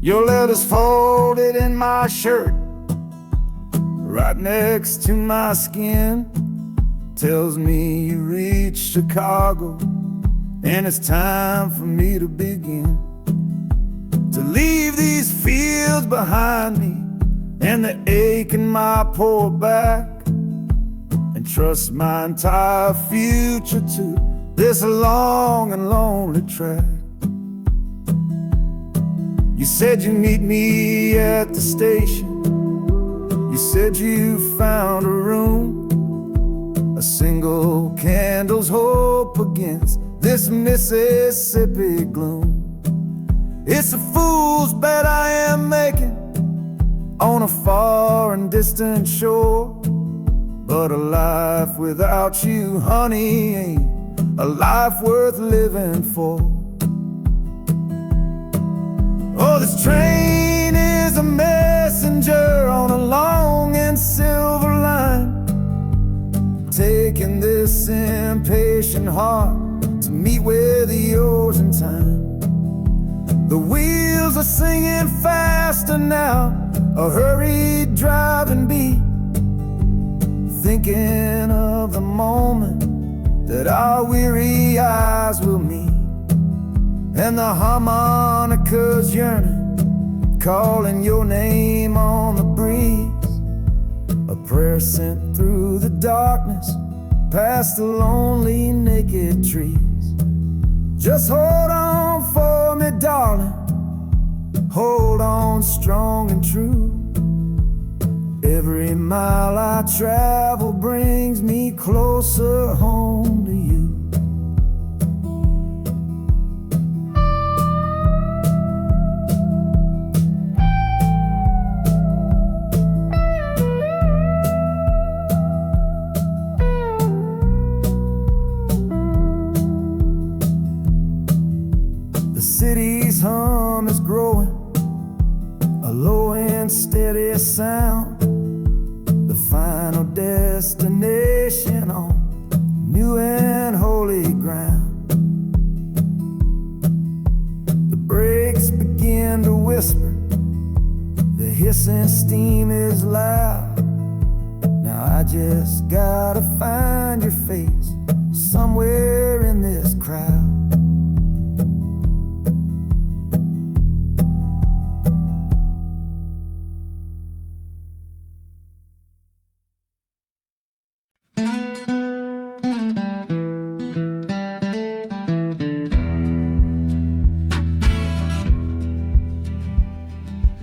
Your letters folded in my shirt, right next to my skin, tells me you reached Chicago, and it's time for me to begin. To leave these fields behind me, and the ache in my poor back, and trust my entire future to this long and lonely track. You said you'd meet me at the station. You said you found a room, a single candle's hope against this Mississippi gloom. It's a fool's bet I am making on a far and distant shore, but a life without you, honey, ain't a life worth living for. Oh, this train is a messenger on a long and silver line, taking this impatient heart to meet with yours in time. The wheels are singing faster now, a hurried driving beat, thinking of the moment that our weary eyes will meet. And the harmonica's yearning, calling your name on the breeze, a prayer sent through the darkness, past the lonely naked trees. Just hold on for me, darling, hold on strong and true. Every mile I travel brings me closer home to you. The city's hum is growing, a low and steady sound, the final destination on new and holy ground. The brakes begin to whisper, the hissing steam is loud. Now I just gotta find your face somewhere in this crowd.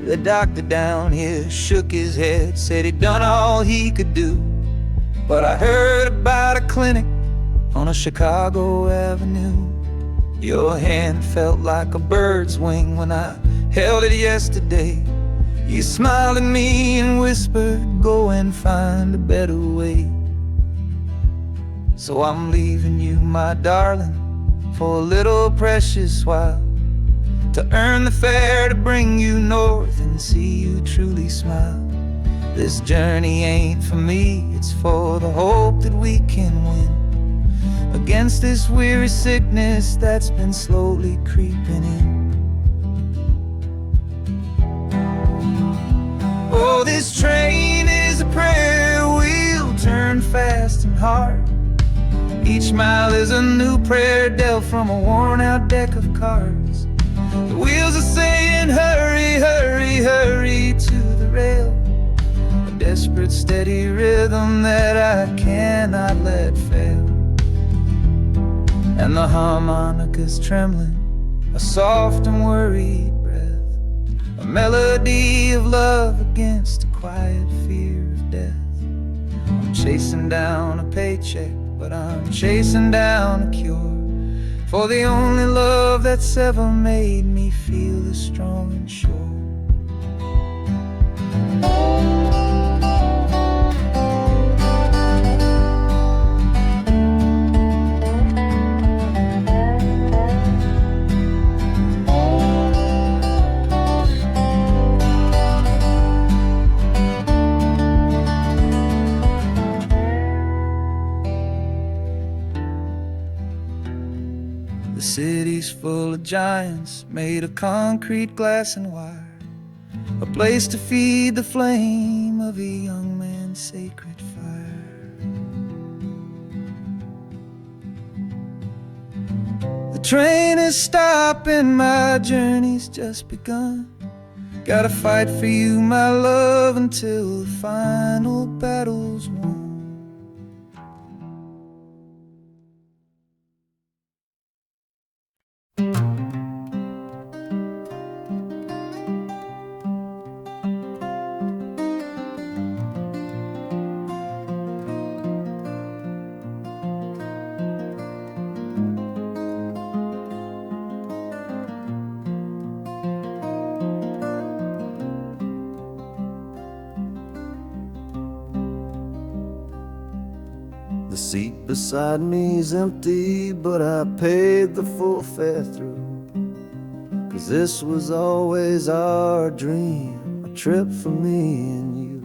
The doctor down here shook his head, said he'd done all he could do. But I heard about a clinic on a Chicago avenue. Your hand felt like a bird's wing when I held it yesterday. You smiled at me and whispered, go and find a better way. So I'm leaving you, my darling, for a little precious while, to earn the fare to bring you north and see you truly smile. This journey ain't for me, it's for the hope that we can win against this weary sickness that's been slowly creeping in. Oh, this train is a prayer wheel, turn fast and hard. Each mile is a new prayer dealt from a worn out deck of cards. The wheels are saying hurry, hurry, hurry to the rail, a desperate steady rhythm that I cannot let fail. And the harmonica's trembling, a soft and worried breath, a melody of love against a quiet fear of death. I'm chasing down a paycheck, but I'm chasing down a cure for the only love that's ever made me feel this strong and sure. The city's full of giants made of concrete, glass, and wire. a place to feed the flame of a young man's sacred fire. The train is stopping, my journey's just begun. Gotta fight for you, my love, until the final battle's won. The seat beside me's empty, but I paid the full fare through. 'Cause this was always our dream, a trip for me and you.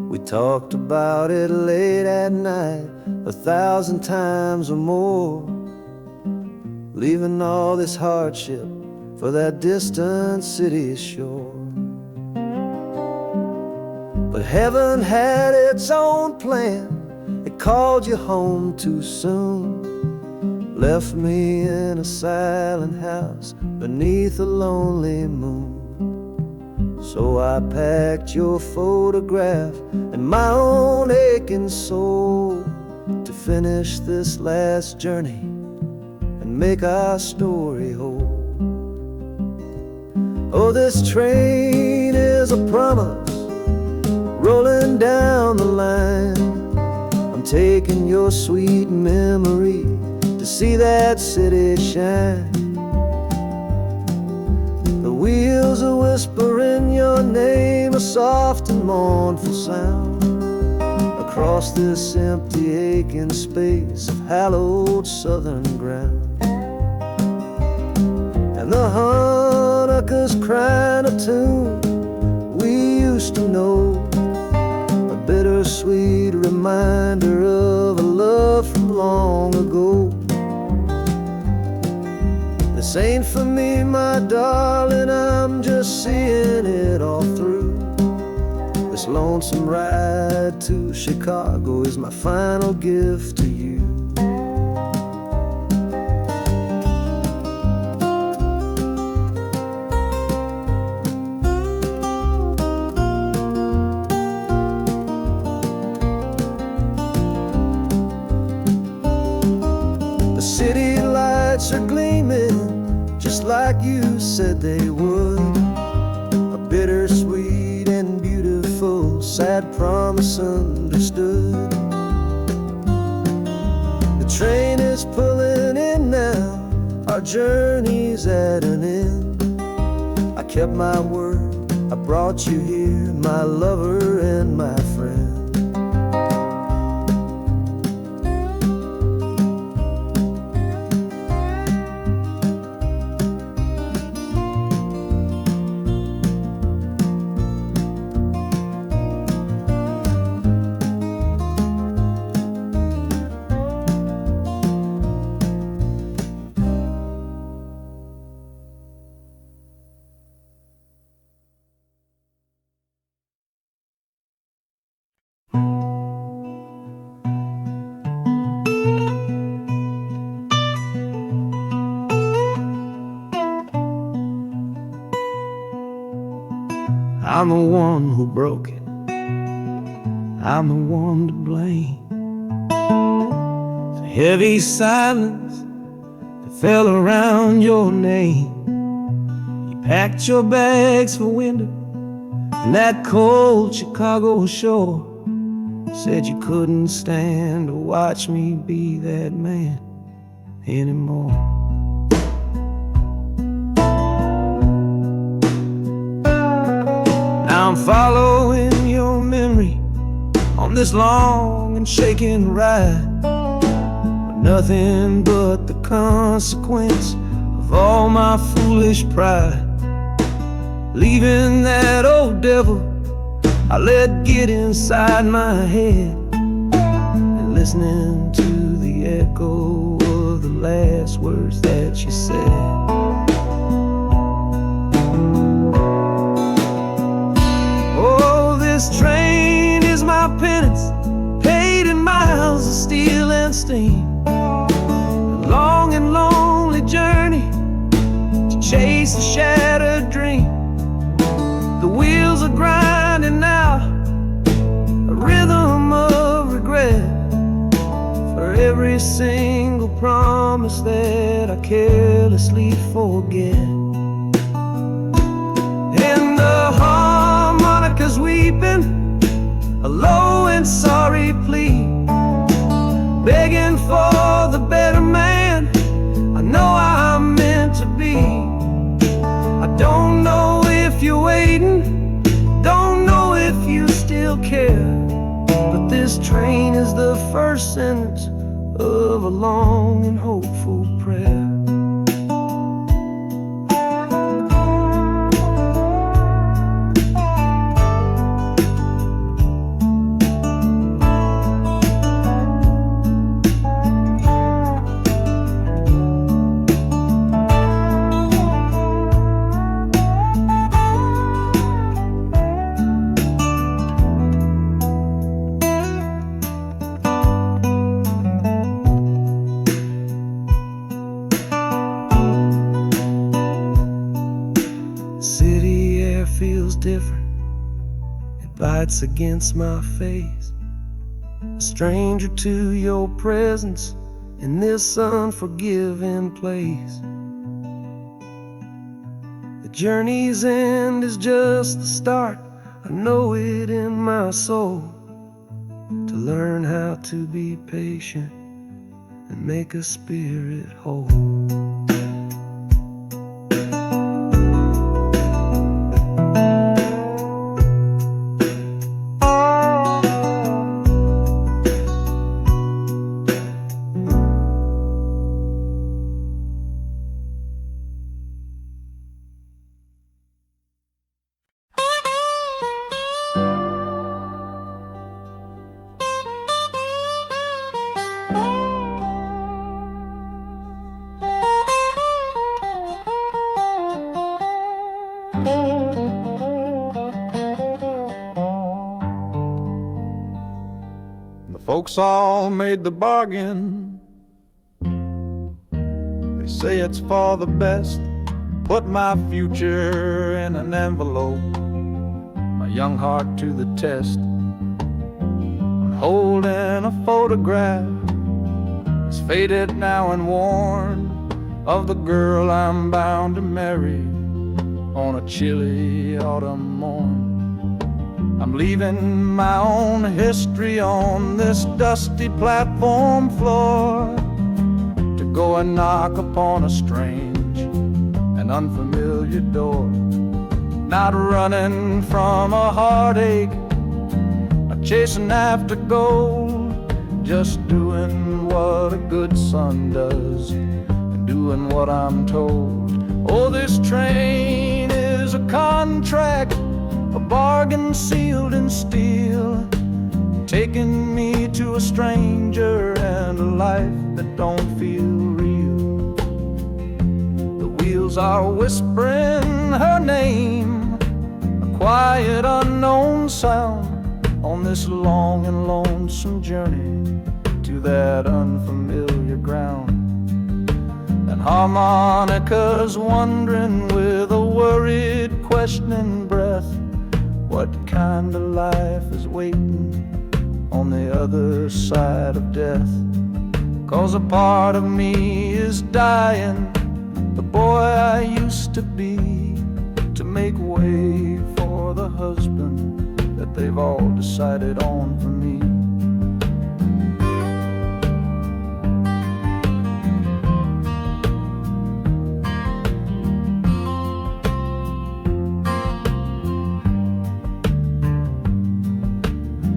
We talked about it late at night, 1,000 times or more, leaving all this hardship for that distant city shore. But heaven had its own plan. It called you home too soon, left me in a silent house beneath a lonely moon. So I packed your photograph and my own aching soul to finish this last journey and make our story whole. Oh, this train is a promise rolling down the line. I'm taking your sweet memory to see that city shine. The wheels are whispering your name, a soft and mournful sound, across this empty aching space of hallowed southern ground. And the Hanukkah's crying a tune we used to know, a bittersweet reminder of a love from long ago. This ain't for me, my darling, I'm just seeing it all through. This lonesome ride to Chicago is my final gift to you. The city lights are gleaming just like you said they would, a bittersweet and beautiful sad promise understood. The train is pulling in now, our journey's at an end. I kept my word, I brought you here, my lover and my friend. I'm the one who broke it, I'm the one to blame. The heavy silence that fell around your name. You packed your bags for winter in that cold Chicago shore. Said you couldn't stand to watch me be that man anymore. I'm following your memory on this long and shaking ride, but nothing but the consequence of all my foolish pride. Leaving that old devil I let get inside my head, and listening to the echo of the last words that you said. this train is my penance, paid in miles of steel and steam. A long and lonely journey to chase a shattered dream. The wheels are grinding out a rhythm of regret for every single promise that I carelessly forget. And the harmonica's weeping a low and sorry plea, begging for the better man I know I'm meant to be. I don't know if you're waiting, don't know if you still care, but this train is the first sentence of a long and hopeful prayer. City air feels different, it bites against my face. A stranger to your presence in this unforgiving place. The journey's end is just the start, I know it in my soul. To learn how to be patient and make a spirit whole. The folks all made the bargain. They say it's for the best. Put my future in an envelope, my young heart to the test. I'm holding a photograph, it's faded now and worn, of the girl I'm bound to marry on a chilly autumn morn. I'm leaving my own history on this dusty platform floor to go and knock upon a strange and unfamiliar door. Not running from a heartache, not chasing after gold, just doing what a good son does and doing what I'm told. Oh, this train is a contract, a bargain sealed in steel, taking me to a stranger and a life that don't feel real. The wheels are whispering her name, a quiet unknown sound, on this long and lonesome journey to that unfamiliar ground. And harmonica's wondering with a worried, questioning breath, what kind of life is waiting on the other side of death? 'Cause a part of me is dying, the boy I used to be, to make way for the husband that they've all decided on for me.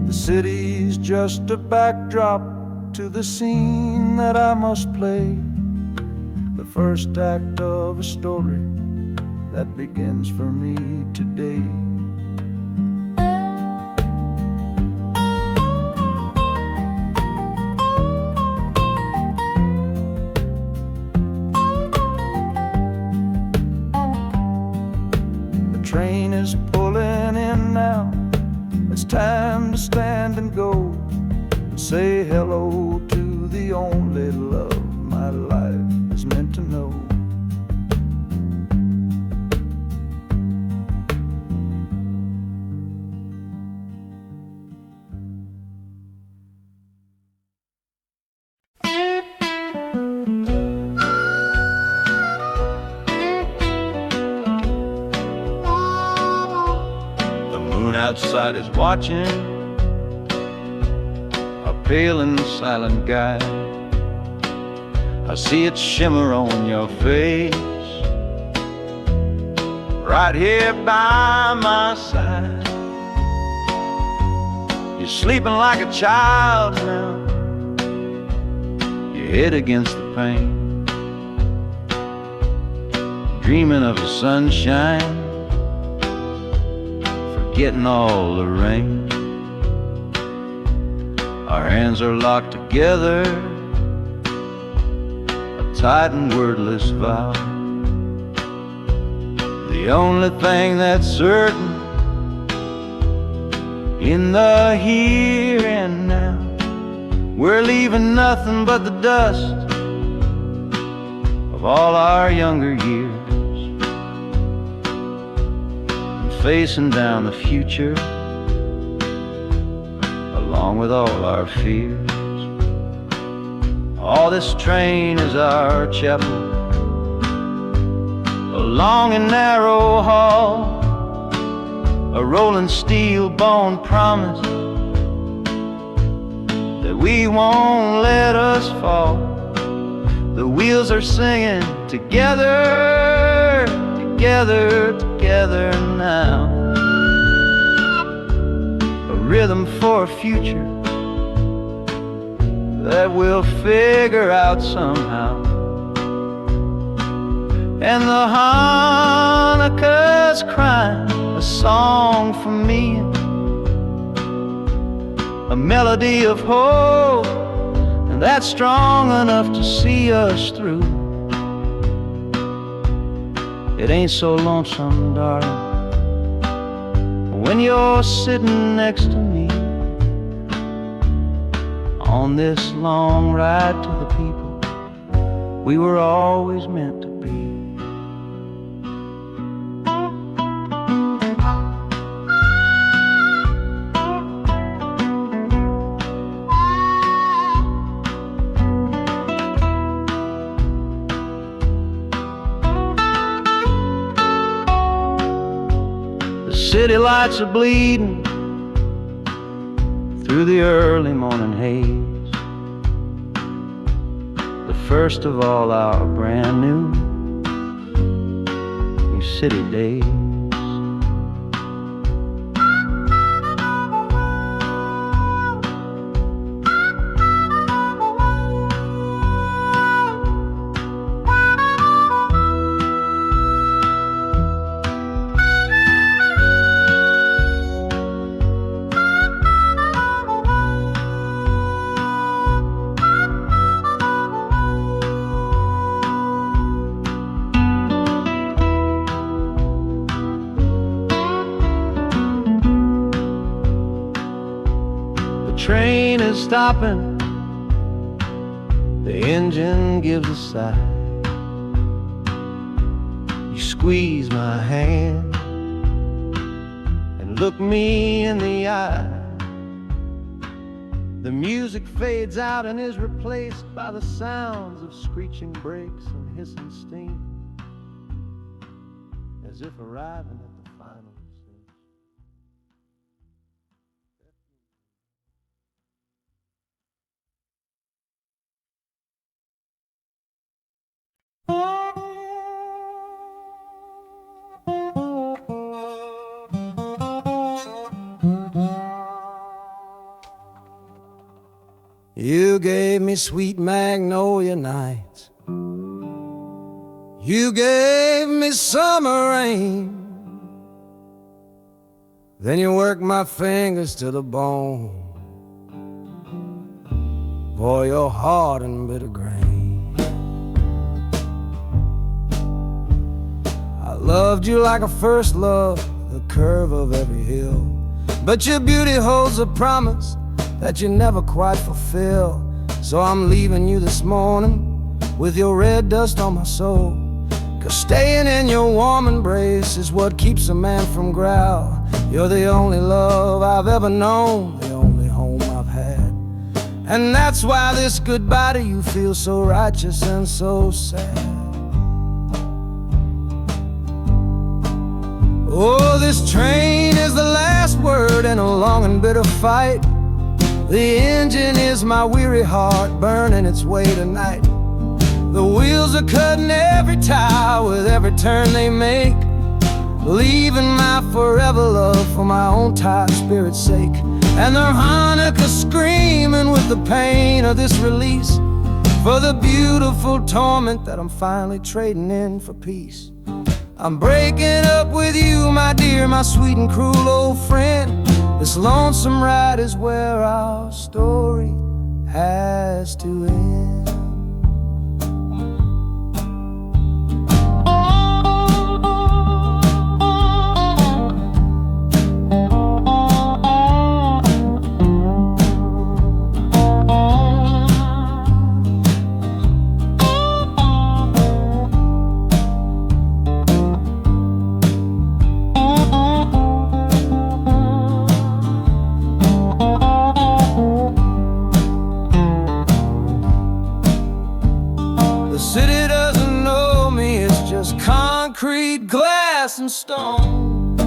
The city's just a backdrop to the scene that I must play, the first act of a story that begins for me today. The train is pulling in now, it's time to stand and go and say hello to the only love my life is meant to know. The moon outside is watching, a pale and silent guide. I see it shimmer on your face, right here by my side. You're sleeping like a child now, your head against the pane, dreaming of the sunshine, forgetting all the rain. Our hands are locked together, a tight and wordless vow. The only thing that's certain in the here and now, we're leaving nothing but the dust of all our younger years, and facing down the future along with all our fears. Oh, this train is our chapel, a long and narrow hall, a rolling steel bone promise that we won't let us fall. The wheels are singing together, together, together now, a rhythm for a future that we'll figure out somehow. And the Hanukkah's crying a song for me, a melody of hope, and that's strong enough to see us through. It ain't so lonesome, darling, when you're sitting next to me on this long ride to the people we were always meant to be. The city lights are bleeding through the early morning haze, the first of all our brand new city days. The train is stopping, the engine gives a sigh. You squeeze my hand and look me in the eye. The music fades out and is replaced by the sounds of screeching brakes and hissing steam, as if arriving at the final scene. You gave me sweet magnolia nights, you gave me summer rain, then you worked my fingers to the bone. Boy, you're hard and bitter grain. I loved you like a first love, the curve of every hill, But your beauty holds a promise that you never quite fulfill. So I'm leaving you this morning with your red dust on my soul. 'Cause staying in your warm embrace is what keeps a man from growl. You're the only love I've ever known, the only home I've had. And that's why this goodbye to you feels so righteous and so sad. Oh, this train is the last word in a long and bitter fight. The engine is my weary heart burning its way tonight. The wheels are cutting every tire with every turn they make, leaving my forever love for my own tired spirit's sake. And the harmonica screaming with the pain of this release, for the beautiful torment that I'm finally trading in for peace. I'm breaking up with you, my dear, my sweet and cruel old friend. This lonesome ride is where our story has to end. Concrete, glass, and stone.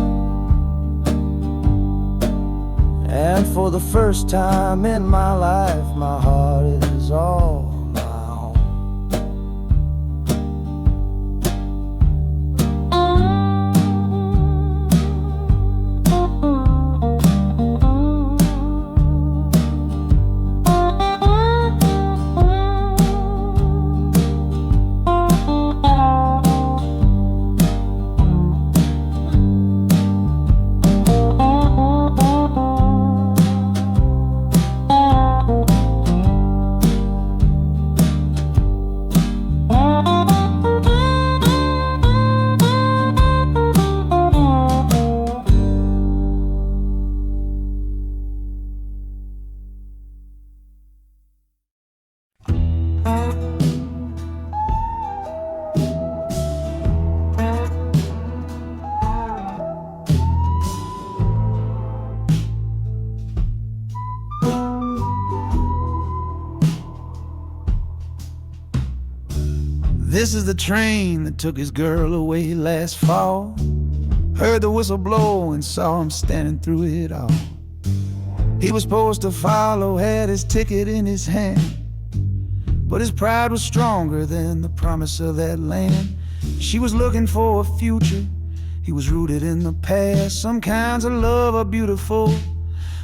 And for the first time in my life, my heart is all my own. This is the train that took his girl away last fall. Heard the whistle blow and saw him standing through it all. He was supposed to follow, had his ticket in his hand, but his pride was stronger than the promise of that land. She was looking for a future, he was rooted in the past. Some kinds of love are beautiful,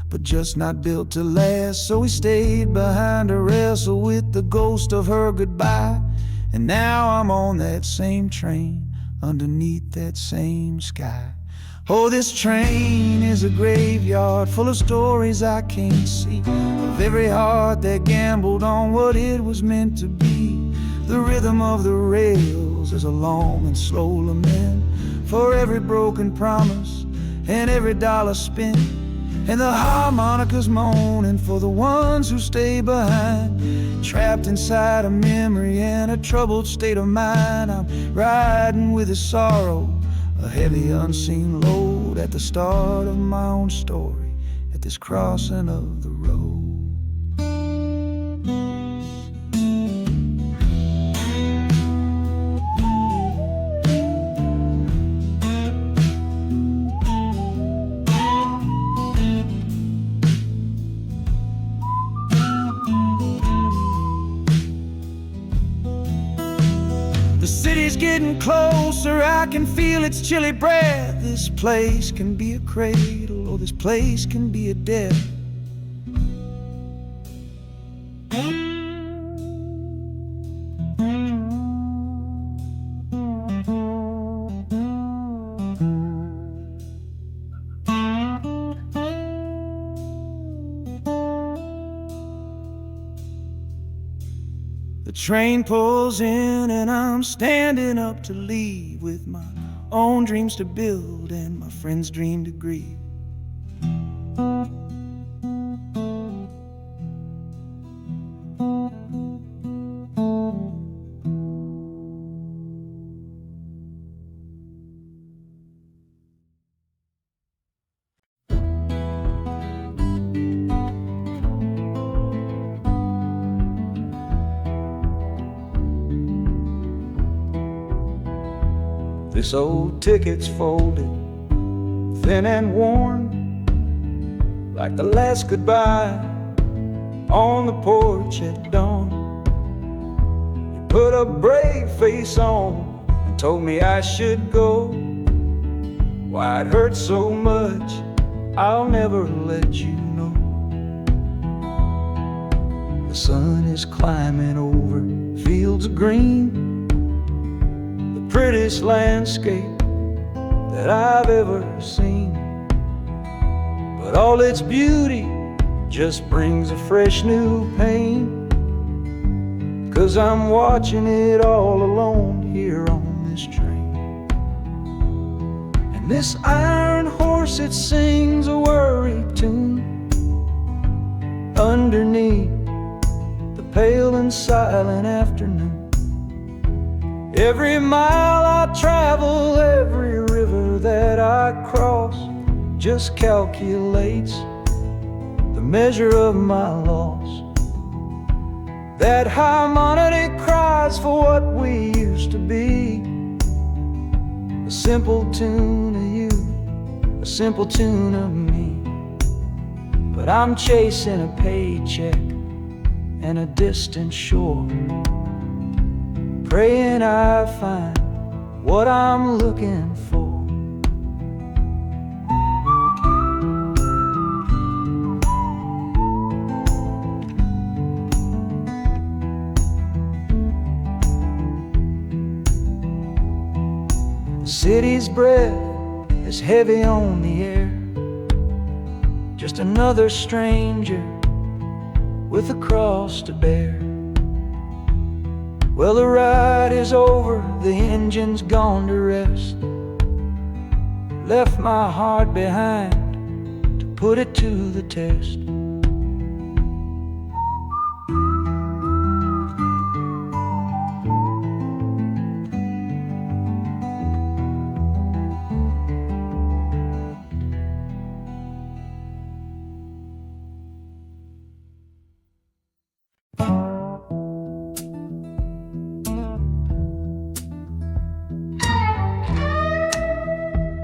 but just not built to last. So he stayed behind to wrestle with the ghost of her goodbye. And now I'm on that same train, underneath that same sky. Oh, this train is a graveyard full of stories I can't see, of every heart that gambled on what it was meant to be. The rhythm of the rails is a long and slow lament for every broken promise and every dollar spent. And the harmonica's moaning for the ones who stay behind, trapped inside a memory and a troubled state of mind. I'm riding with a sorrow, a heavy unseen load, at the start of my own story, at this crossing of the road. The city's getting closer, I can feel its chilly breath. This place can be a cradle, or this place can be a death. The train pulls in and I'm standing up to leave, with my own dreams to build and my friend's dream to grieve. This old ticket's folded, thin and worn, like the last goodbye on the porch at dawn. You put a brave face on and told me I should go. Why it hurts so much, I'll never let you know. The sun is climbing over fields of green, the prettiest landscape that I've ever seen. But all its beauty just brings a fresh new pain, 'cause I'm watching it all alone here on this train. And this iron horse, it sings a worry tune underneath the pale and silent afternoon. Every mile I travel, every river that I cross, just calculates the measure of my loss. That harmonic cries for what we used to be, a simple tune of you, a simple tune of me. But I'm chasing a paycheck and a distant shore, praying I find what I'm looking for. The city's breath is heavy on the air, just another stranger with a cross to bear. Well, the ride is over, the engine's gone to rest, left my heart behind to put it to the test.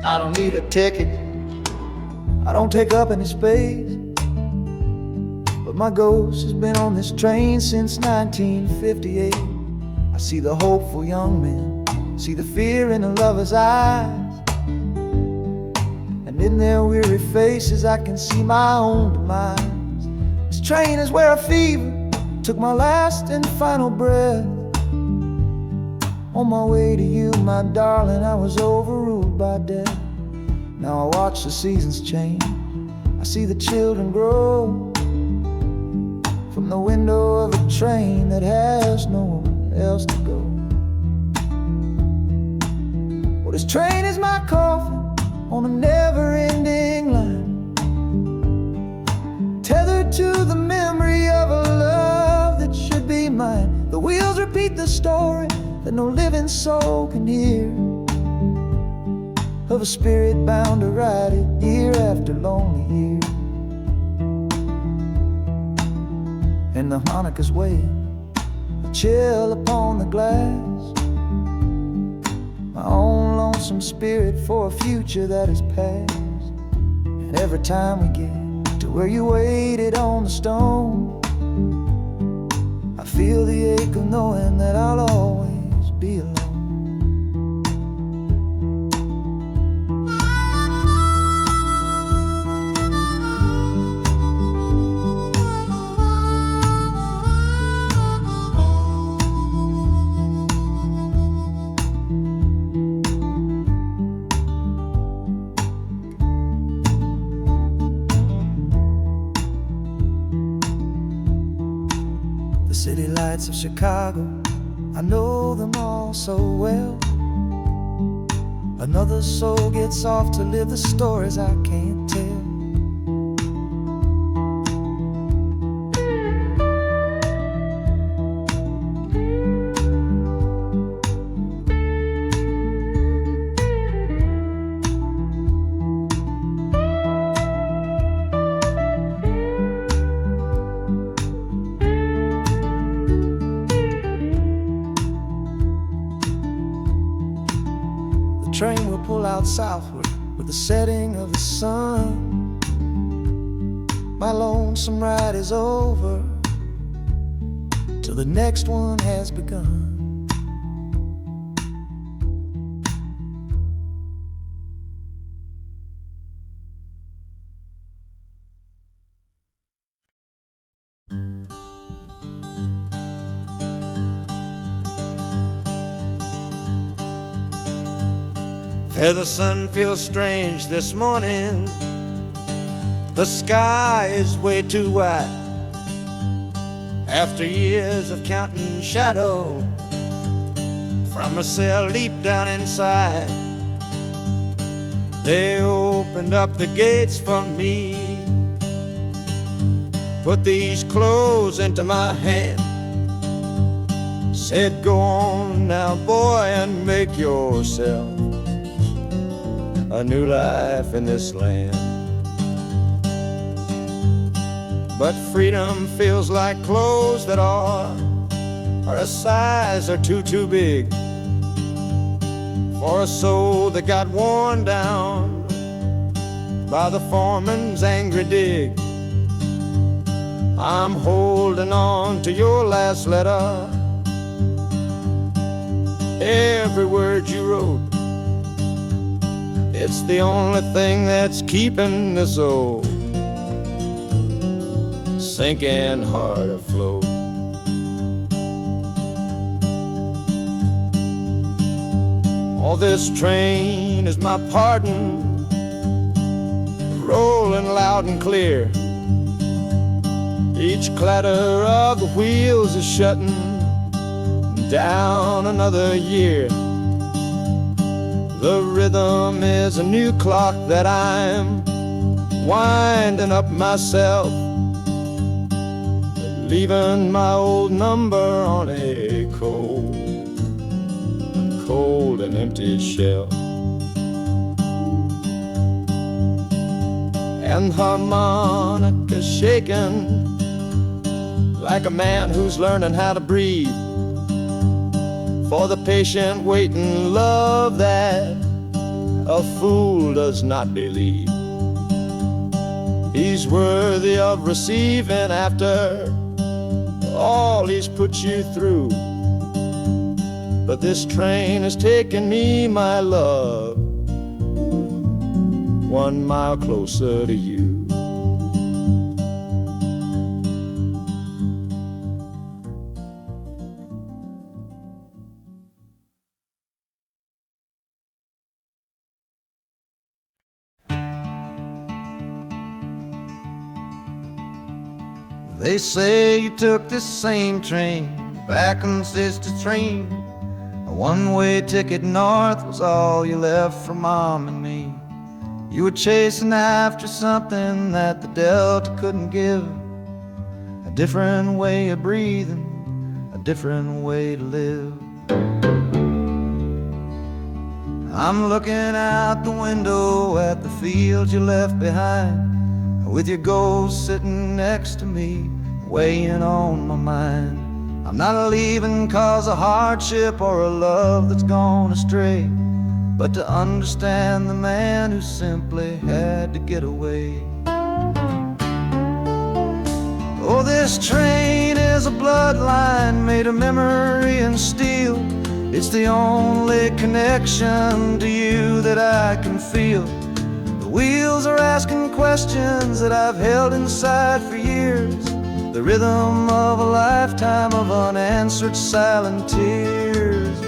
I don't need a ticket, I don't take up any space, but my ghost has been on this train since 1958. I see the hopeful young men, see the fear in the lovers' eyes, and in their weary faces I can see my own demise. This train is where a fever took my last and final breath. On my way to you, my darling, I was overruled by death. Now I watch the seasons change, I see the children grow, from the window of a train that has nowhere else to go. Well, this train is my coffin on a never-ending line, tethered to the memory of a love that should be mine. The wheels repeat the story that no living soul can hear, of a spirit bound to ride it year after lonely year. And the harmonicas wail, a chill upon the glass, my own lonesome spirit for a future that is past. And every time we get to where you waited on the stone, I feel the ache of knowing that I'll always be alone. The city lights of Chicago, I know them all so well. Another soul gets off to live the stories I can't tell. out southward with the setting of the sun. My lonesome ride is over till the next one has begun. The sun feels strange this morning. The sky is way too wide. After years of counting shadow from a cell deep down inside, they opened up the gates for me, put these clothes into my hand, said, go on now, boy, and make yourself a new life in this land. But freedom feels like clothes that are a size or too big for a soul that got worn down by the foreman's angry dig. I'm holding on to your last letter, every word you wrote. It's the only thing that's keeping this old sinking heart afloat. Oh, this train is my pardon, rolling loud and clear. Each clatter of the wheels is shutting down another year. The rhythm is a new clock that I'm winding up myself, leaving my old number on a cold and empty shelf. And harmonica shaking like a man who's learning how to breathe, for the patient waiting love that a fool does not believe. He's worthy of receiving after all he's put you through. But this train has taken me, my love, 1 mile closer to you. They say you took this same train back on Sister Train. A one-way ticket north was all you left for Mom and me. You were chasing after something that the Delta couldn't give, a different way of breathing, a different way to live. I'm looking out the window at the fields you left behind, with your ghost sitting next to me, weighing on my mind. I'm not leaving cause of hardship or a love that's gone astray, but to understand the man who simply had to get away. Oh, this train is a bloodline made of memory and steel. It's the only connection to you that I can feel. The wheels are asking questions that I've held inside for years, the rhythm of a lifetime of unanswered silent tears.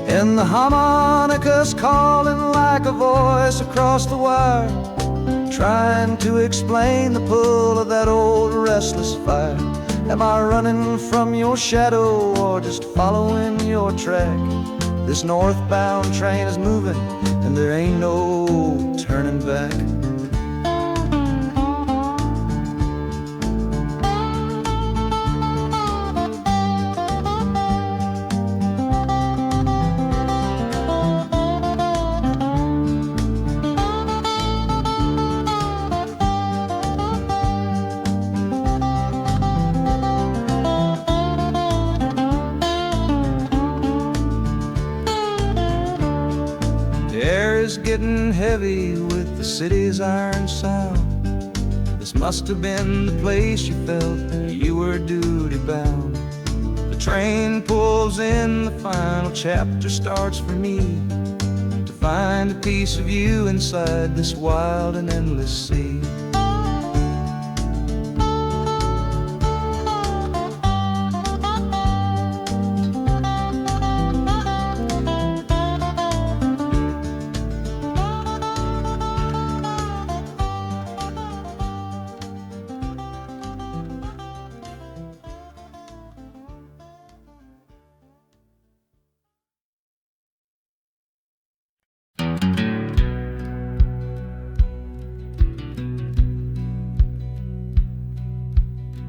And the harmonica's calling like a voice across the wire, trying to explain the pull of that old restless fire. Am I running from your shadow or just following your track? This northbound train is moving and there ain't no turning back. getting heavy with the city's iron sound. This must have been the place you felt you were duty bound. The train pulls in, the final chapter starts for me, to find a piece of you inside this wild and endless sea.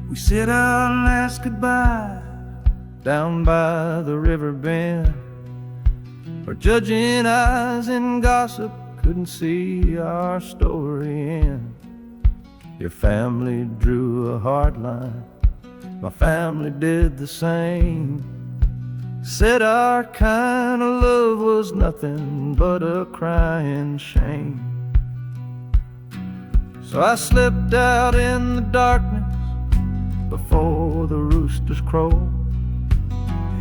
We said our last goodbye down by the river bend, where judging eyes and gossip couldn't see our story end. Your family drew a hard line, my family did the same. Said our kind of love was nothing but a crying shame. So I slipped out in the darkness before the roosters crow,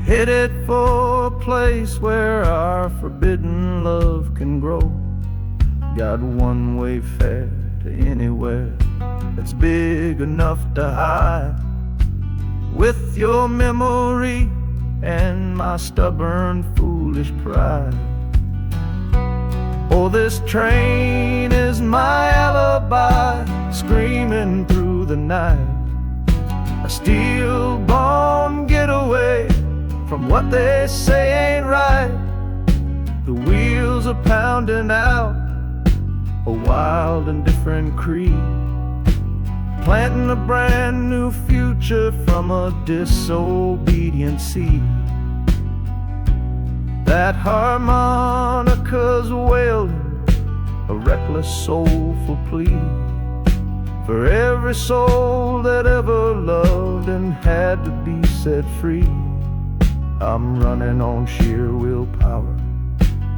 headed for a place where our forbidden love can grow. Got one way fare to anywhere that's big enough to hide, with your memory and my stubborn foolish pride. Oh, this train is my alibi, screaming through the night, a steel-born getaway from what they say ain't right. The wheels are pounding out a wild and different creed, planting a brand new future from a disobedient seed. That harmonica's wailing a reckless soulful plea for every soul that ever loved and had to be set free. I'm running on sheer willpower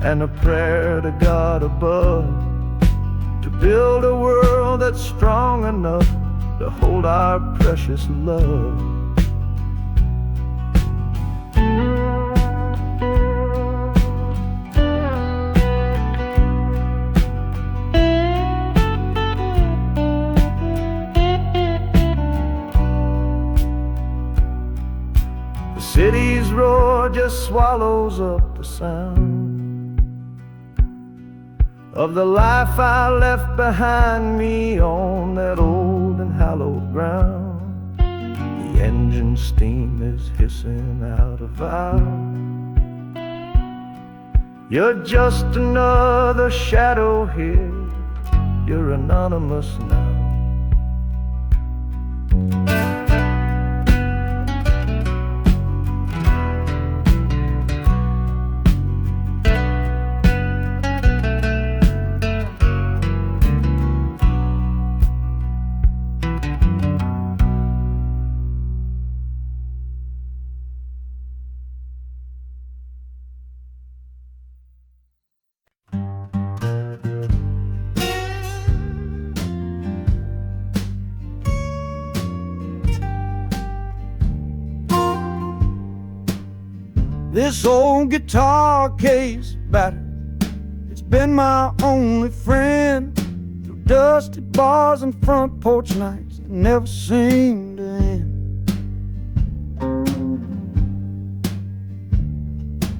and a prayer to God above, to build a world that's strong enough to hold our precious love. City's roar just swallows up the sound of the life I left behind me on that old and hallowed ground. The engine steam is hissing out a valve. You're just another shadow here, you're anonymous now. This old guitar case battered, it's been my only friend through dusty bars and front porch nights that never seem to end.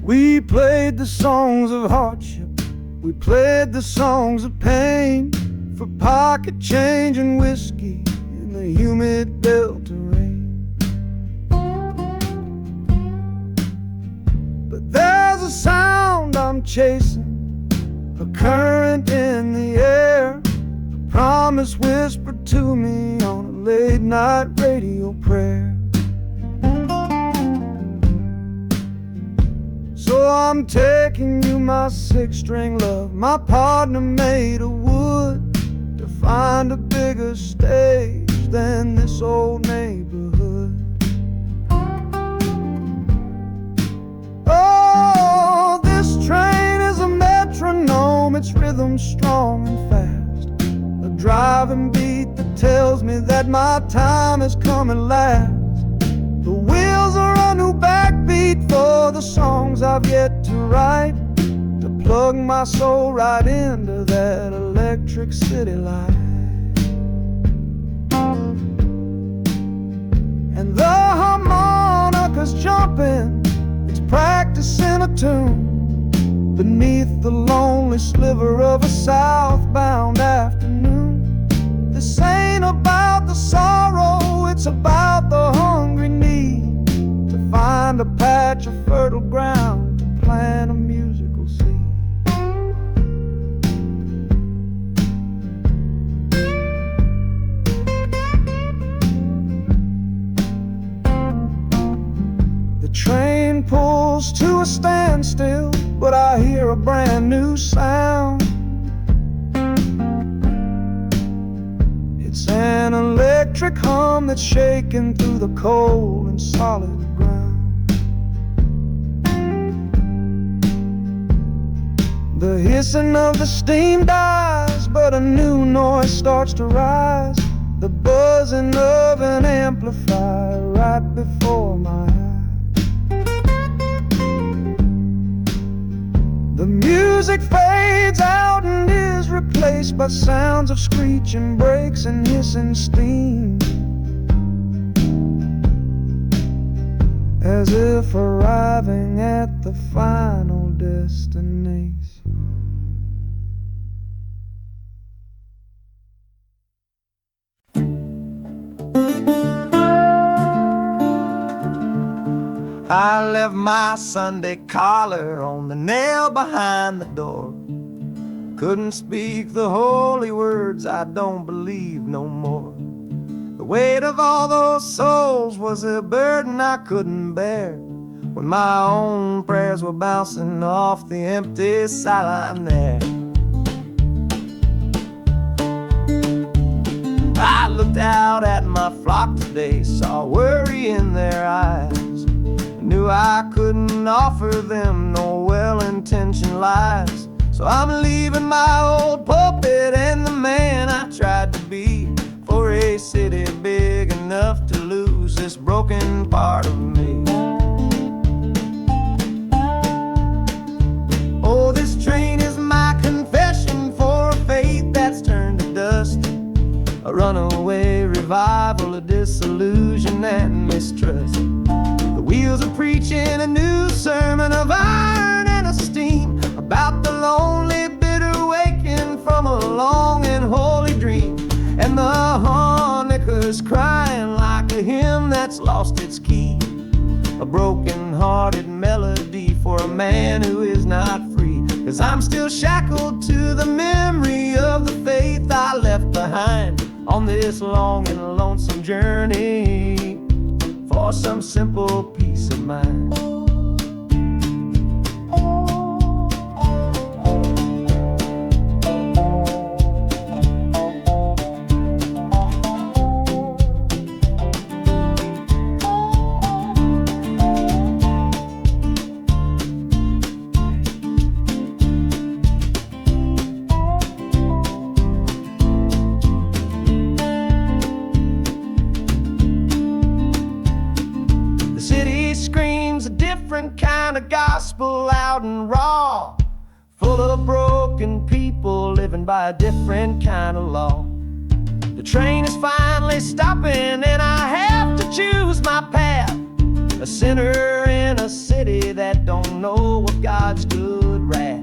We played the songs of hardship, we played the songs of pain, for pocket change and whiskey in the humid Delta rain. There's a sound I'm chasing, a current in the air, a promise whispered to me on a late night radio prayer. So I'm taking you, my six-string love, my partner made of wood, to find a bigger stage than this old neighborhood. Train is a metronome, its rhythm strong and fast, a driving beat that tells me that my time is coming last. The wheels are a new backbeat for the songs I've yet to write, to plug my soul right into that electric city light. And the harmonica's jumping, it's practicing a tune beneath the lonely sliver of a southbound afternoon. This ain't about the sorrow, it's about the hungry need to find a patch of fertile ground to plant a musical seed. The train pulls to a standstill, but I hear a brand new sound. It's an electric hum that's shaking through the cold and solid ground. The hissing of the steam dies, but a new noise starts to rise, the buzzing of an amplifier right before my eyes. The music fades out and is replaced by sounds of screeching brakes and hissing steam, as if arriving at the final destination. I left my Sunday collar on the nail behind the door. Couldn't speak the holy words, I don't believe no more. The weight of all those souls was a burden I couldn't bear, when my own prayers were bouncing off the empty sideline there. I looked out at my flock today, saw worry in their eyes, knew I couldn't offer them no well-intentioned lies. So I'm leaving my old pulpit and the man I tried to be, for a city big enough to lose this broken part of me. Oh, this train is my confession for a faith that's turned to dust, a runaway revival of disillusion and mistrust. The wheels are preaching a new sermon of iron and of steam, about the lonely, bitter waking from a long and holy dream. And the harmonica's crying like a hymn that's lost its key, a broken-hearted melody for a man who is not free. 'Cause I'm still shackled to the memory of the faith I left behind on this long and lonesome journey for some simple peace of mind. Kind of gospel loud and raw, full of broken people living by a different kind of law. The train is finally stopping and I have to choose my path, a sinner in a city that don't know of God's good wrath.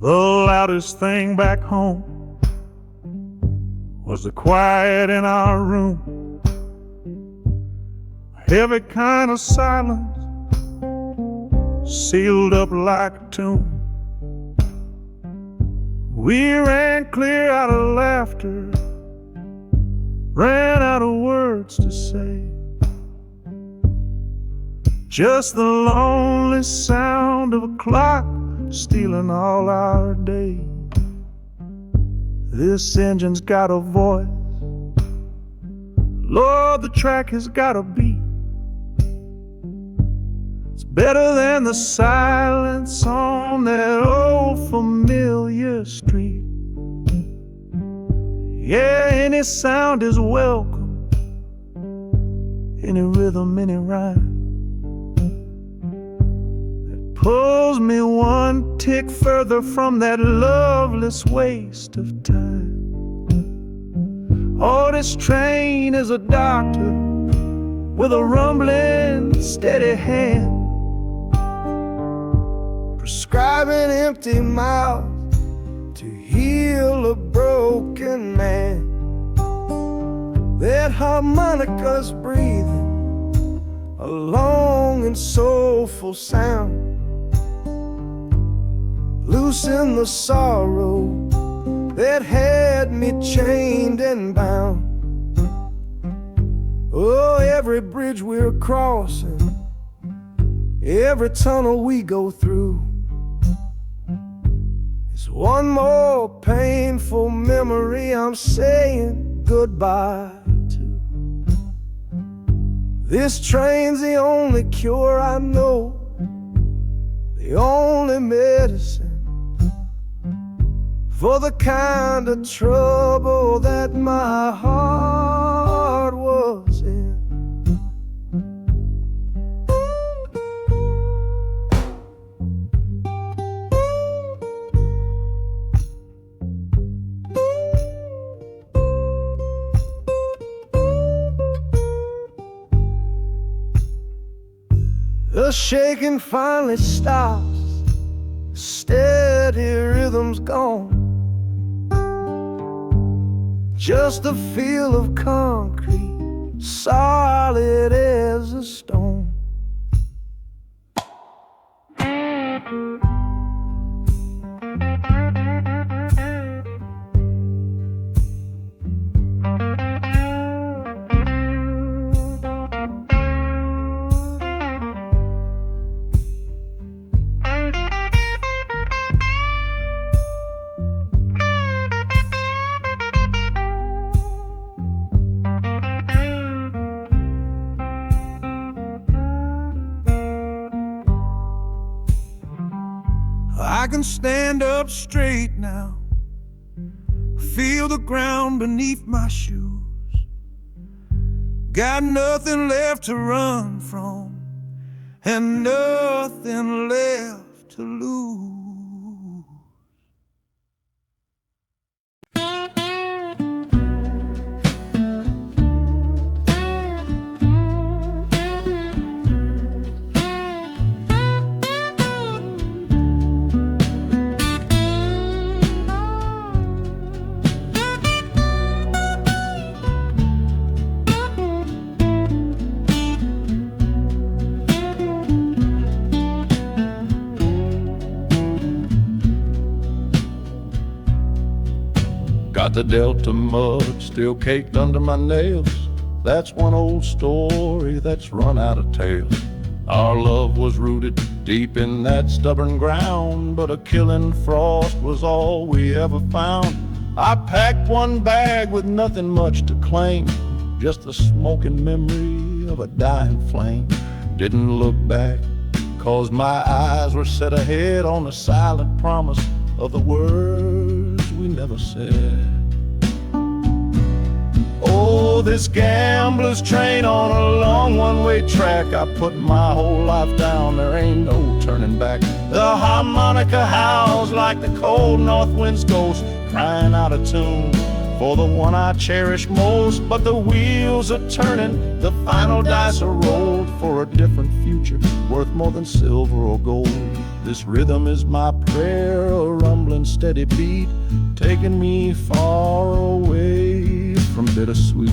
The loudest thing back home was the quiet in our room, a heavy kind of silence, sealed up like a tomb. We ran clear out of laughter, ran out of words to say. Just the lonely sound of a clock stealing all our day. This engine's got a voice, Lord, the track has got a beat. It's better than the silence on that old familiar street. Yeah, any sound is welcome, any rhythm, any rhyme. It pulls me one tick further from that loveless waste of time. Oh, this train is a doctor with a rumbling, steady hand, prescribing empty mouths to heal a broken man. That harmonica's breathing a long and soulful sound, loosen the sorrow that had me chained and bound. Oh, every bridge we're crossing, every tunnel we go through, is one more painful memory I'm saying goodbye to. This train's the only cure I know, the only medicine for the kind of trouble that my heart was in. The shaking finally stops, steady rhythm's gone. Just a feel of concrete, solid as a stone. I can stand up straight now, feel the ground beneath my shoes. Got nothing left to run from and nothing left to lose. Got the Delta mud still caked under my nails. That's one old story that's run out of tales. Our love was rooted deep in that stubborn ground, but a killing frost was all we ever found. I packed one bag with nothing much to claim, just the smoking memory of a dying flame. Didn't look back, 'cause my eyes were set ahead on the silent promise of the words we never said. Oh, this gambler's train on a long one-way track. I put my whole life down, there ain't no turning back. The harmonica howls like the cold north wind's ghost, crying out a tune for the one I cherish most. But the wheels are turning, the final dice are rolled for a different future, worth more than silver or gold. This rhythm is my prayer, a rumbling steady beat, taking me far away from bittersweet.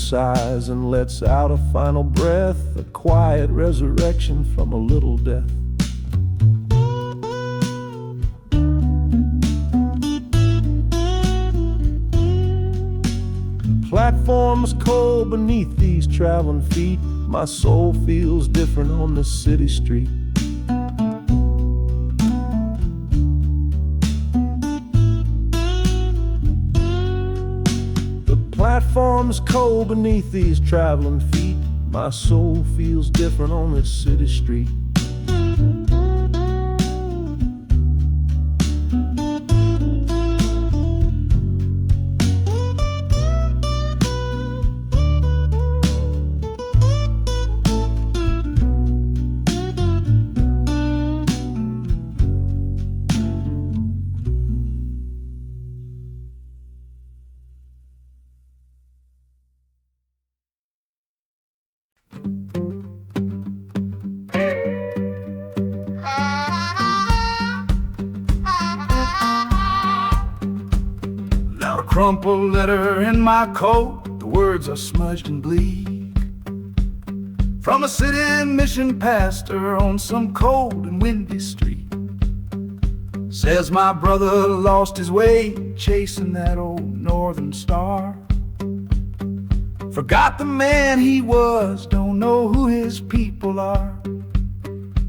sighs and lets out a final breath, a quiet resurrection from a little death. The platform's cold beneath these traveling feet. My soul feels different on this city street. Platform's cold beneath these traveling feet. My soul feels different on this city street. Now a crumpled letter in my coat, the words are smudged and bleak. From a city mission pastor on some cold and windy street. Says my brother lost his way chasing that old northern star. Forgot the man he was, don't know who his people are.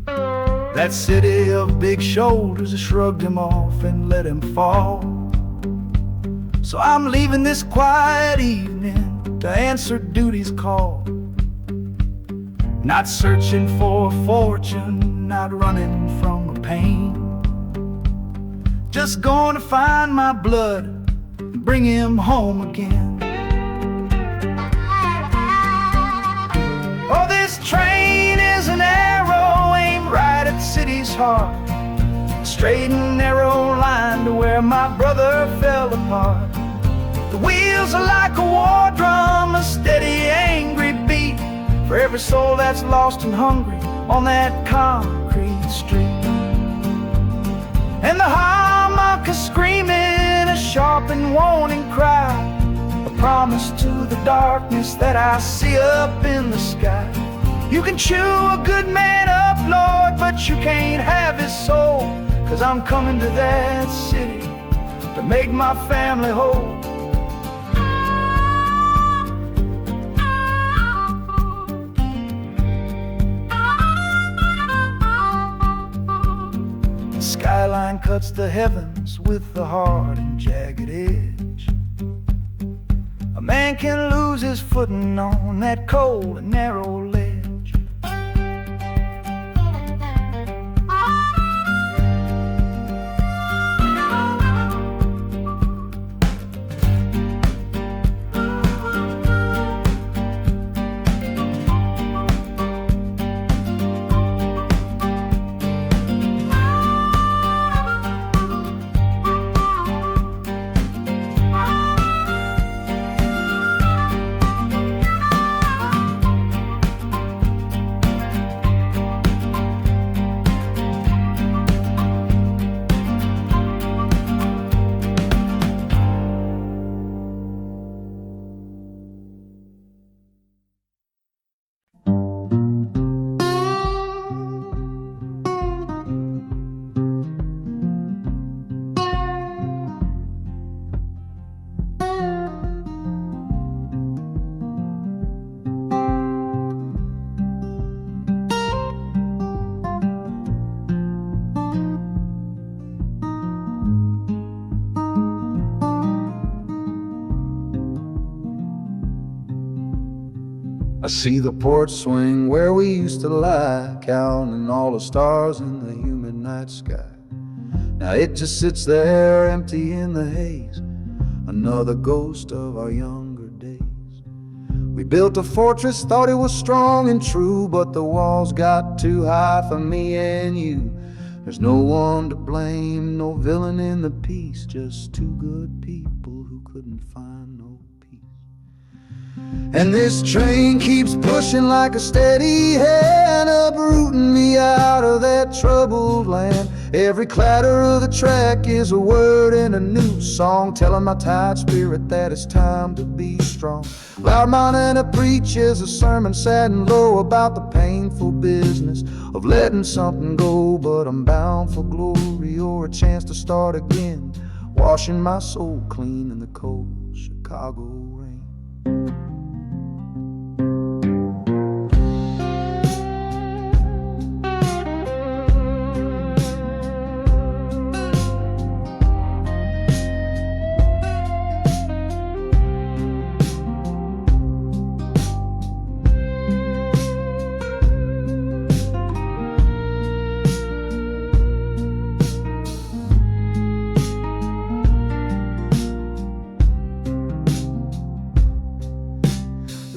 That city of big shoulders has shrugged him off and let him fall. So I'm leaving this quiet evening to answer duty's call. Not searching for a fortune, not running from a pain. Just going to find my blood and bring him home again. Oh, this train is an arrow aimed right at the city's heart. A straight and narrow line to where my brother fell apart. The wheels are like a war drum, a steady, angry beat for every soul that's lost and hungry on that concrete street. And the harmonica screaming a sharp and warning cry, a promise to the darkness that I see up in the sky. You can chew a good man up, Lord, but you can't have his soul. 'Cause I'm coming to that city to make my family whole. The skyline cuts the heavens with the hard and jagged edge. A man can lose his footing on that cold and narrow ledge. I see the porch swing where we used to lie, counting all the stars in the humid night sky. Now it just sits there empty in the haze, another ghost of our younger days. We built a fortress, thought it was strong and true, but the walls got too high for me and you. There's no one to blame, no villain in the piece, just two good people who couldn't find no peace. And this train keeps pushing like a steady hand, uprooting me out of that troubled land. Every clatter of the track is a word in a new song, telling my tired spirit that it's time to be strong. Loud Montana preaches a sermon sad and low about the painful business of letting something go. But I'm bound for glory or a chance to start again, washing my soul clean in the cold Chicago rain.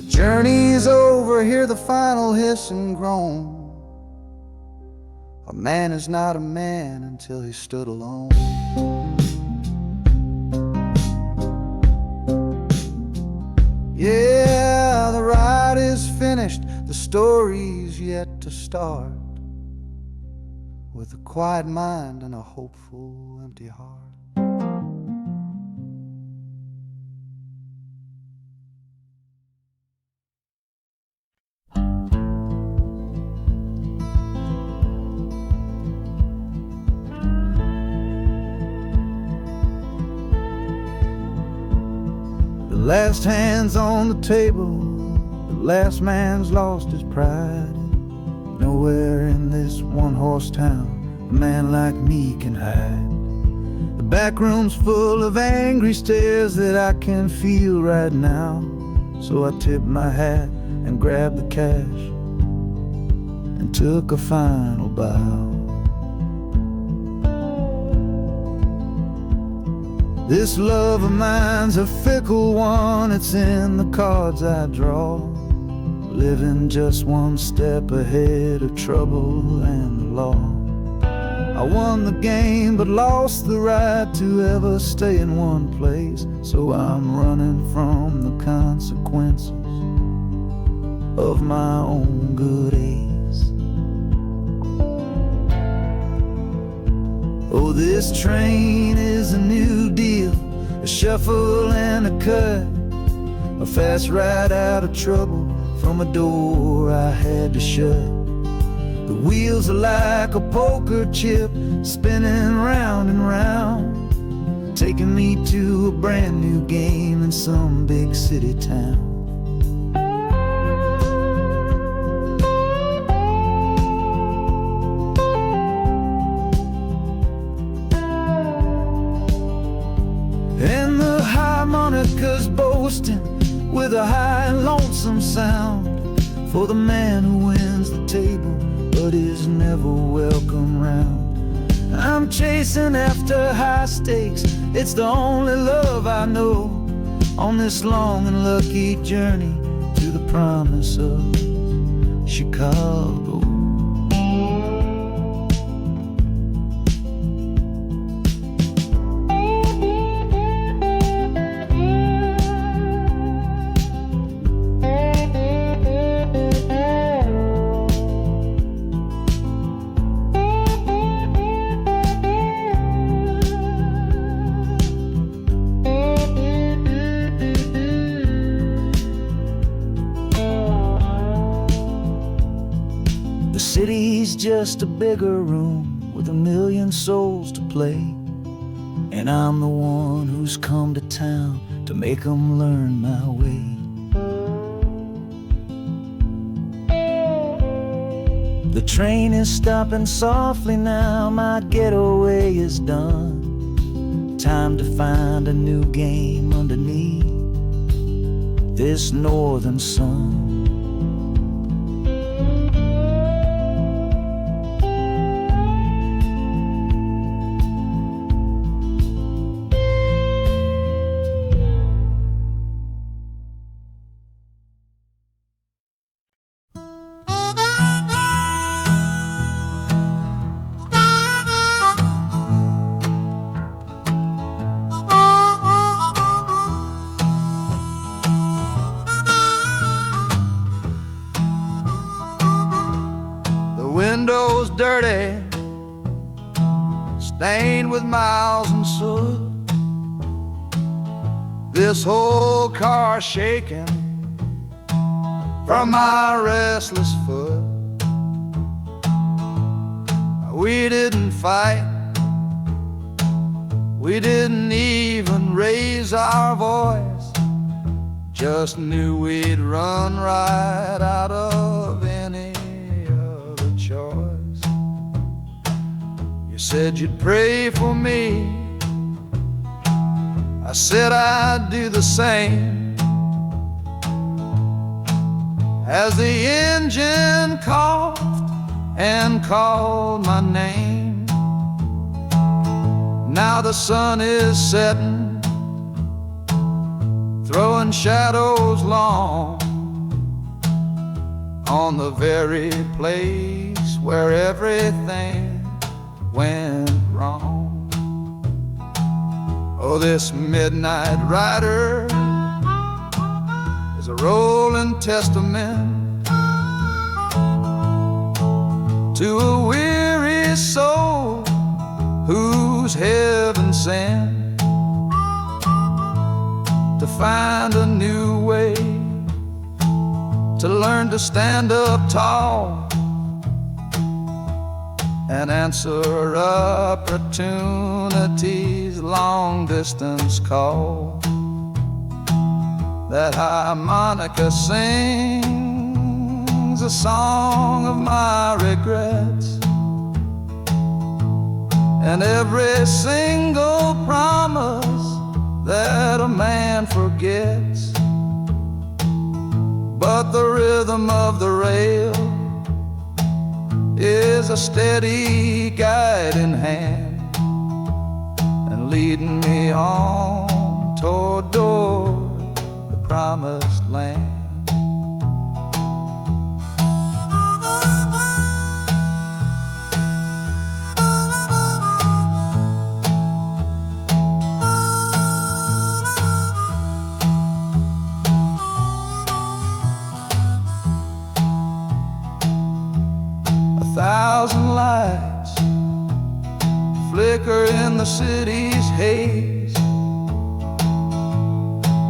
Journey's over, hear the final hiss and groan. A man is not a man until he stood alone. Yeah, the ride is finished, the story's yet to start, with a quiet mind and a hopeful empty heart. The last hand's on the table, the last man's lost his pride. Nowhere in this one-horse town a man like me can hide. The back room's full of angry stares that I can feel right now. So I tipped my hat and grabbed the cash and took a final bow. This love of mine's a fickle one, it's in the cards I draw. Living just one step ahead of trouble and the law. I won the game but lost the right to ever stay in one place. So I'm running from the consequences of my own good ace. Oh, this train is a new deal, a shuffle and a cut, a fast ride out of trouble from a door I had to shut. The wheels are like a poker chip, spinning round and round, taking me to a brand new game in some big city town. And the harmonica's boasting with a high and lonesome sound for the man who wins the table but is never welcome round. I'm chasing after high stakes, it's the only love I know on this long and lucky journey to the promise of Chicago. The city's just a bigger room with a million souls to play, and I'm the one who's come to town to make them learn my way. The train is stopping softly now, my getaway is done. Time to find a new game underneath this northern sun. Window's dirty, stained with miles and soot. This whole car shaking from my restless foot. We didn't fight, we didn't even raise our voice, just knew we'd run right out of any other choice. You said you'd pray for me, I said I'd do the same. As the engine coughed and called my name, now the sun is setting, throwing shadows long on the very place where everything went wrong. Oh, this midnight rider is a rolling testament to a weary soul whose heaven sent to find a new way, to learn to stand up tall and answer opportunity's long-distance call. That harmonica sings a song of my regrets, and every single promise that a man forgets. But the rhythm of the rail is a steady guiding hand, and leading me on toward the promised land. Thousand lights flicker in the city's haze,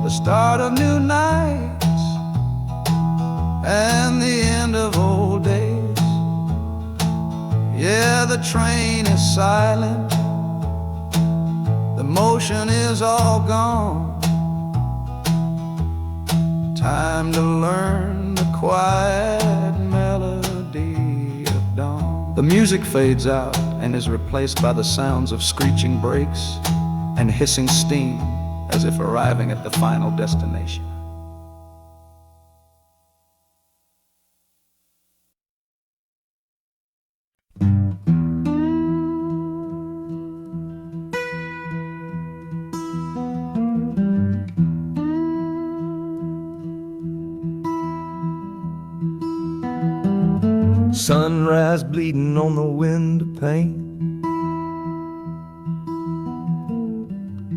the start of new nights and the end of old days. Yeah, the train is silent, the motion is all gone. Time to learn the quiet melody. The music fades out and is replaced by the sounds of screeching brakes and hissing steam, as if arriving at the final destination. Sunrise bleeding on the window pane,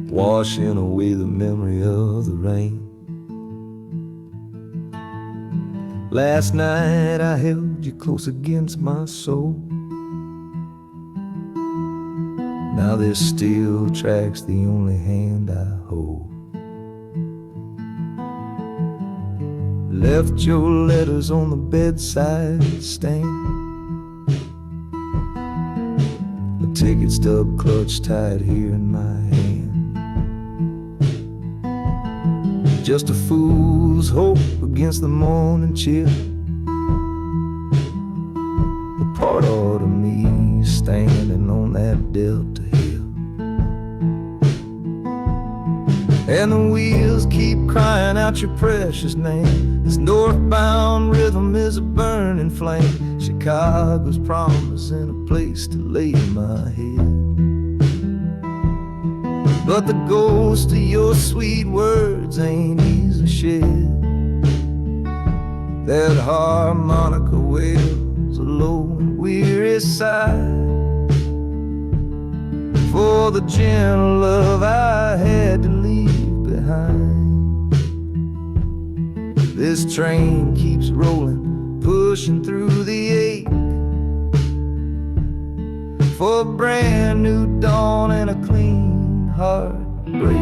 washing away the memory of the rain. Last night I held you close against my soul. Now this steel track's the only hand I hold. Left your letters on the bedside stand, the ticket stub clutched tight here in my hand. Just a fool's hope against the morning chill, the part of me standing on that Delta hill. And the wheels keep crying out your precious name. This northbound rhythm is a burning flame. Chicago's promising a place to lay my head. But the ghost of your sweet words ain't easy shed. That harmonica wails a low and weary sigh for the gentle love I had to leave behind. This train keeps rolling, pushing through the ache for a brand new dawn and a clean heartbreak.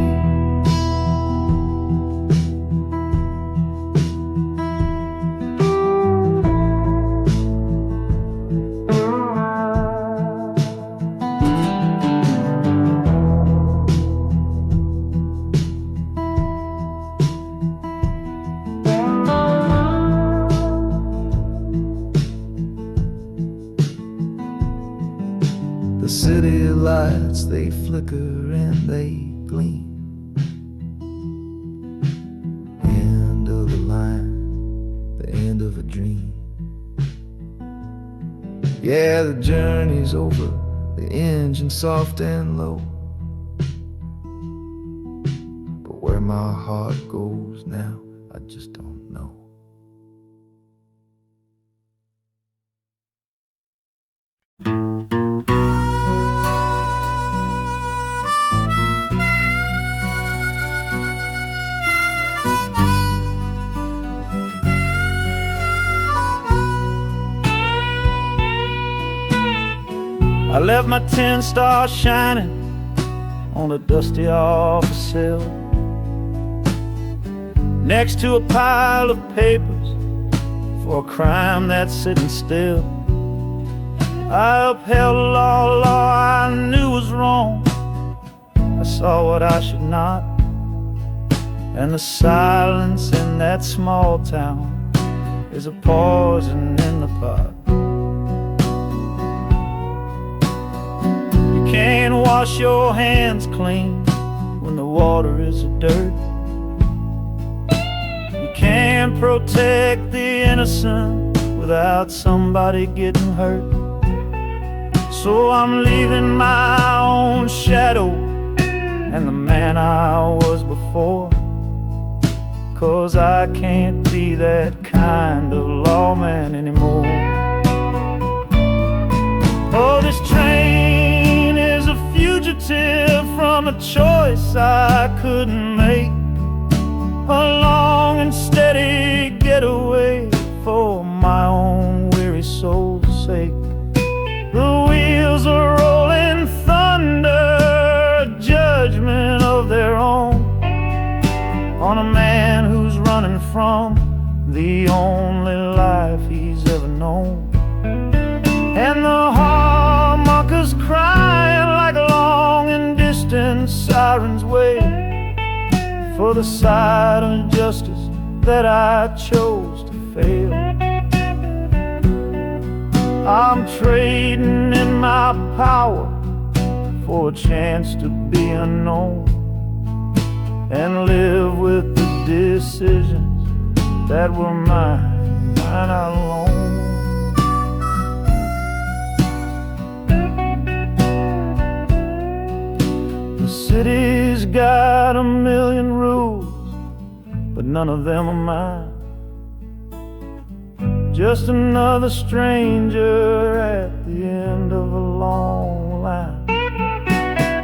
The city lights, they flicker and they gleam. End of the line, the end of a dream. Yeah, the journey's over, the engine soft and low. But where my heart goes now, I just don't know. I left my 10 stars shining on a dusty office sill, next to a pile of papers for a crime that's sitting still. I upheld a law I knew was wrong. I saw what I should not, and the silence in that small town is a poison in the pot. You can't wash your hands clean when the water is of dirt. You can't protect the innocent without somebody getting hurt. So I'm leaving my own shadow and the man I was before, 'cause I can't be that kind of lawman anymore. Oh, this train is a fugitive from a choice I couldn't make, a long and steady getaway for my own weary soul's sake. The wheels are rolling thunder, a judgment of their own, on a man who's running from the only life he's ever known. And the harmonicas crying like long and distant sirens wait for the side of justice that I chose to fail. I'm trading in my power for a chance to be unknown and live with the decisions that were mine alone. The city's got a million rules, but none of them are mine. Just another stranger at the end of a long line.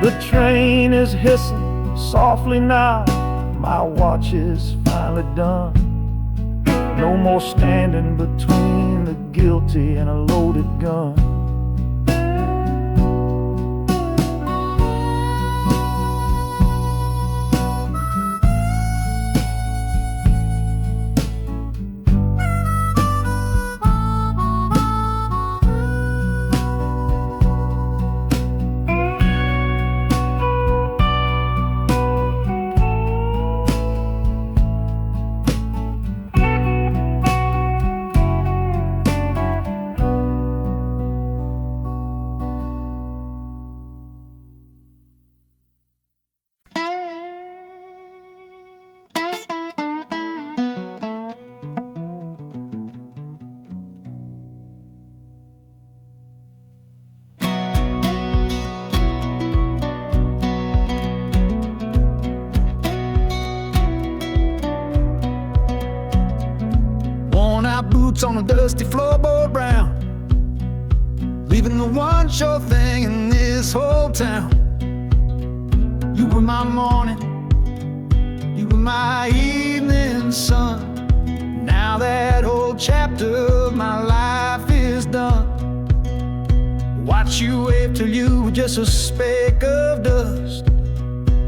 The train is hissing softly now, my watch is finally done. No more standing between the guilty and a loaded gun. Boots on a dusty floorboard brown, leaving the one sure thing in this whole town. You were my morning, you were my evening sun. Now that whole chapter of my life is done. Why watch you wave till you were just a speck of dust.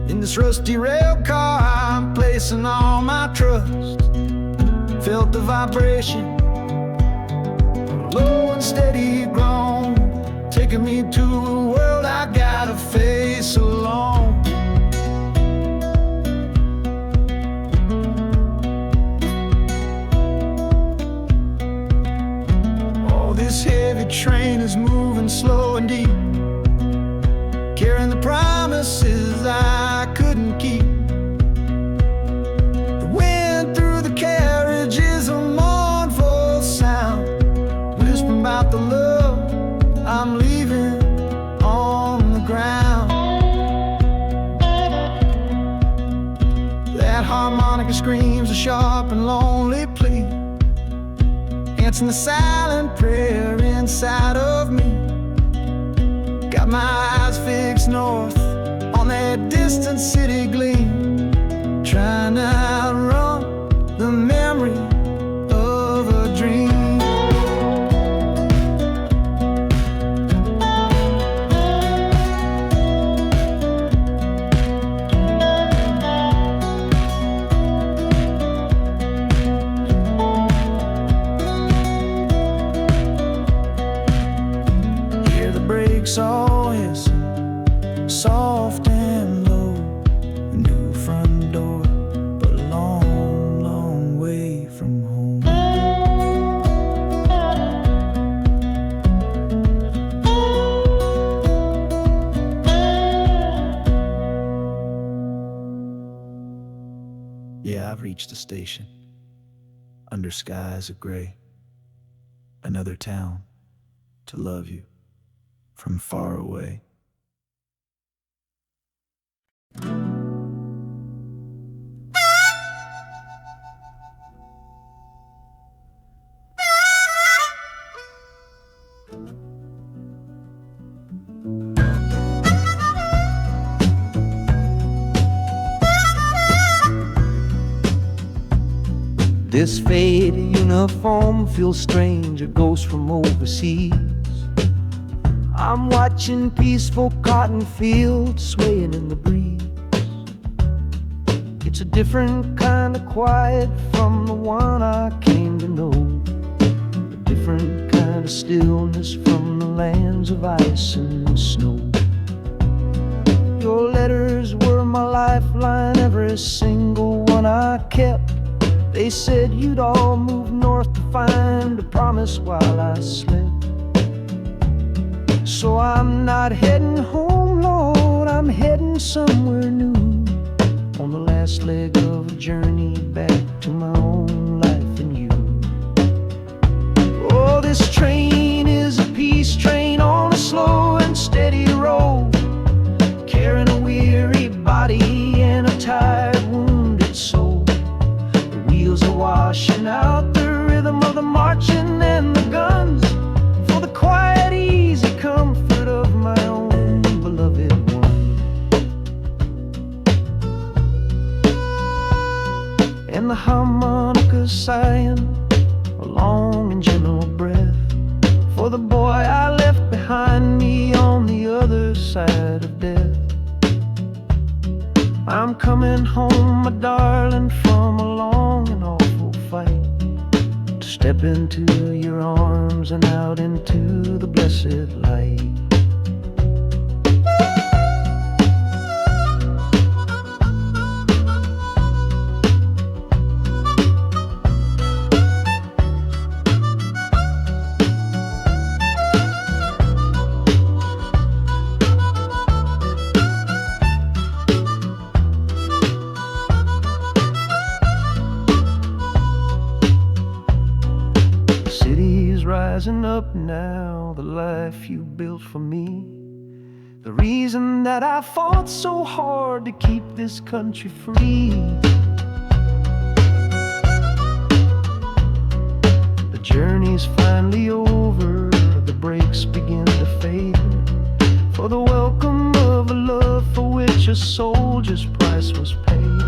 In this rusty rail car I'm placing all my trust. Felt the vibration, low and steady grown, taking me to a world I gotta face alone. Oh, this heavy train is moving slow and deep, carrying the promises I couldn't keep. The wind through the carriage is a mournful sound, whispering about the love I'm leaving on the ground. That harmonica screams a sharp and lonely plea, answering the silent prayer inside of me. Got my eyes fixed north on that distant city gleam, trying to outrun the memory of a dream. Hear the brakes all hiss, soft and low. A new front door, but a long, long way from home. Yeah, I've reached the station, under skies of gray. Another town to love you from far away. This faded uniform feels strange, a ghost from overseas. I'm watching peaceful cotton fields swaying in the breeze. It's a different kind of quiet from the one I came to know, a different kind of stillness from the lands of ice and snow. Your letters were my lifeline, every single one I kept. They said you'd all move north to find a promise while I slept. So I'm not heading home, Lord, I'm heading somewhere new, on the last leg of a journey back to my own life and you. Oh, this train is a peace train on a slow and steady road, carrying a weary body and a tired, wounded soul. The wheels are washing out the rhythm of the marching and the guns, for the quiet, easy comfort of my own beloved one. And the harmonica sighing a long and gentle breath for the boy I left behind me on the other side of death. I'm coming home, my darling, from a long and awful fight, to step into your arms and out into the blessed light. Rising up now, the life you built for me, the reason that I fought so hard to keep this country free. The journey's finally over, the brakes begin to fade, for the welcome of a love for which a soldier's price was paid.